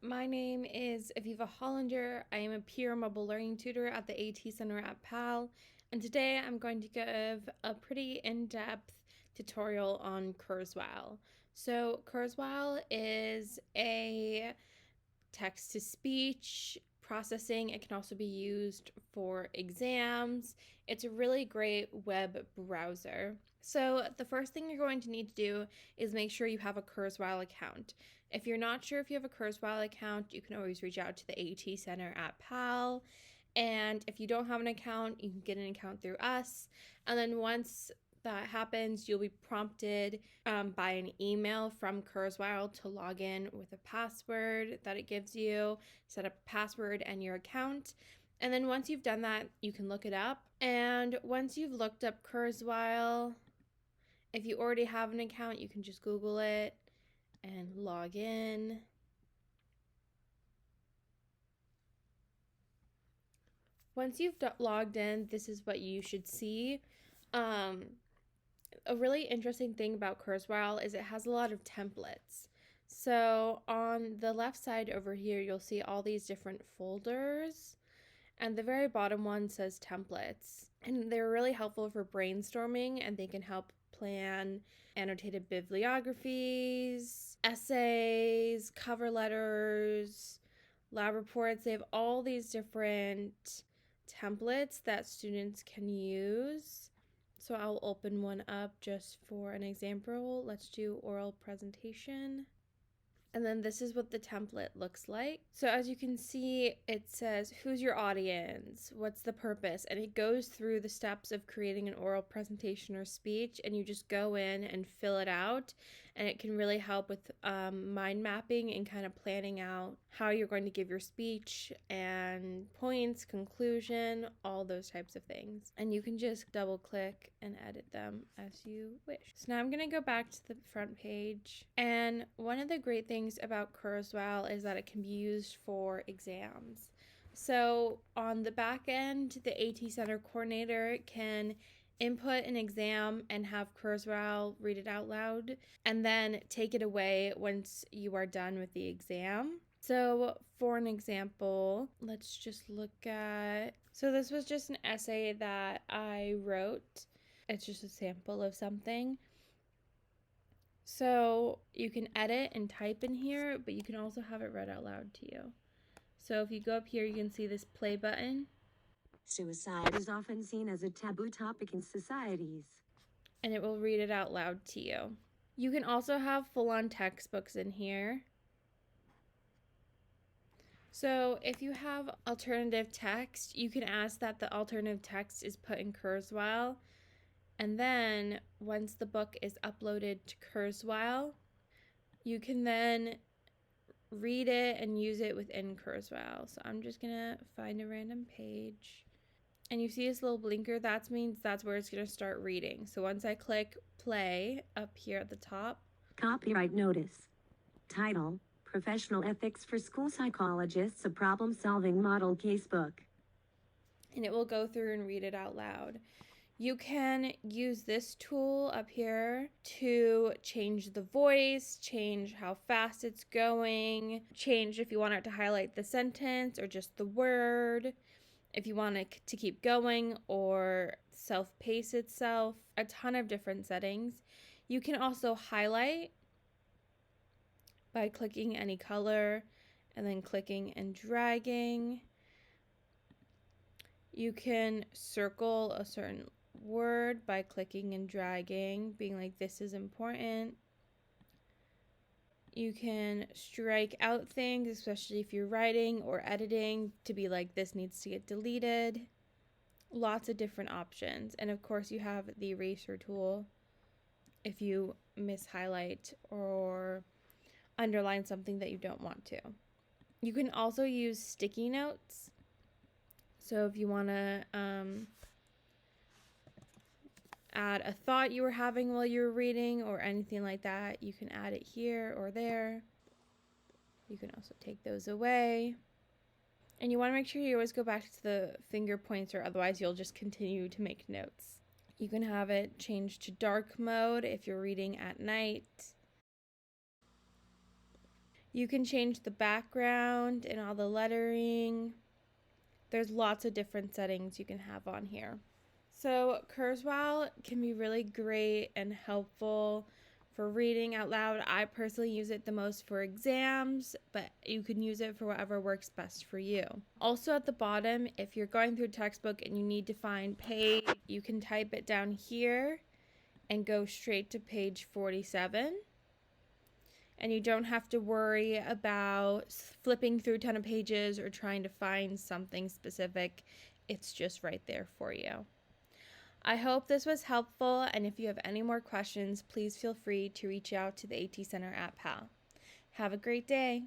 My name is Aviva Hollander. I am a peer mobile learning tutor at the AT Center at PAL, and today I'm going to give a pretty in-depth tutorial on Kurzweil. So Kurzweil is a text-to-speech processing. It can also be used for exams. It's a really great web browser. So the first thing you're going to need to do is make sure you have a Kurzweil account. If you're not sure if you have a Kurzweil account, you can always reach out to the AT Center at PAL. And if you don't have an account, you can get an account through us. And then once that happens, you'll be prompted by an email from Kurzweil to log in with a password that it gives you, set up a password and your account. And then once you've done that, you can look it up. And once you've looked up Kurzweil, if you already have an account, you can just Google it and log in. Once you've logged in, this is what you should see. A really interesting thing about Kurzweil is it has a lot of templates. So on the left side over here, you'll see all these different folders, and the very bottom one says templates. And they're really helpful for brainstorming, and they can help plan annotated bibliographies, essays, cover letters, lab reports. They have all these different templates that students can use. So I'll open one up just for an example. Let's do oral presentation. And then this is what the template looks like. So as you can see, it says, who's your audience? What's the purpose? And it goes through the steps of creating an oral presentation or speech, and you just go in and fill it out. And it can really help with mind mapping and kind of planning out how you're going to give your speech and points, conclusion, all those types of things. And you can just double click and edit them as you wish. So now I'm going to go back to the front page. And one of the great things about Kurzweil is that it can be used for exams. So on the back end, the AT Center coordinator can input an exam and have Kurzweil read it out loud, and then take it away once you are done with the exam. So for an example, let's just look at, so this was just an essay that I wrote. It's just a sample of something. So you can edit and type in here, but you can also have it read out loud to you. So if you go up here, you can see this play button. Suicide is often seen as a taboo topic in societies, And it will read it out loud to you. You can also have full-on textbooks in here. So if you have alternative text, you can ask that the alternative text is put in Kurzweil. And then once the book is uploaded to Kurzweil, you can then read it and use it within Kurzweil. So I'm just gonna find a random page. And you see this little blinker, that means that's where it's gonna start reading. So once I click play up here at the top. Copyright notice. Title: Professional Ethics for School Psychologists, a Problem-Solving Model Casebook. And it will go through and read it out loud. You can use this tool up here to change the voice, change how fast it's going, change if you want it to highlight the sentence or just the word, if you want it to keep going or self-pace itself, a ton of different settings. You can also highlight by clicking any color and then clicking and dragging. You can circle a certain word by clicking and dragging, being like, this is important. You can strike out things, especially if you're writing or editing, to be like, this needs to get deleted. Lots of different options. And of course you have the eraser tool if you mishighlight or underline something that you don't want to. You can also use sticky notes. So if you want to add a thought you were having while you were reading or anything like that, you can add it here or there. You can also take those away. And you want to make sure you always go back to the finger points, or otherwise you'll just continue to make notes. You can have it change to dark mode if you're reading at night. You can change the background and all the lettering. There's lots of different settings you can have on here. So Kurzweil can be really great and helpful for reading out loud. I personally use it the most for exams, but you can use it for whatever works best for you. Also at the bottom, if you're going through a textbook and you need to find page, you can type it down here and go straight to page 47. And you don't have to worry about flipping through a ton of pages or trying to find something specific. It's just right there for you. I hope this was helpful, and if you have any more questions, please feel free to reach out to the AT Center at PAL. Have a great day.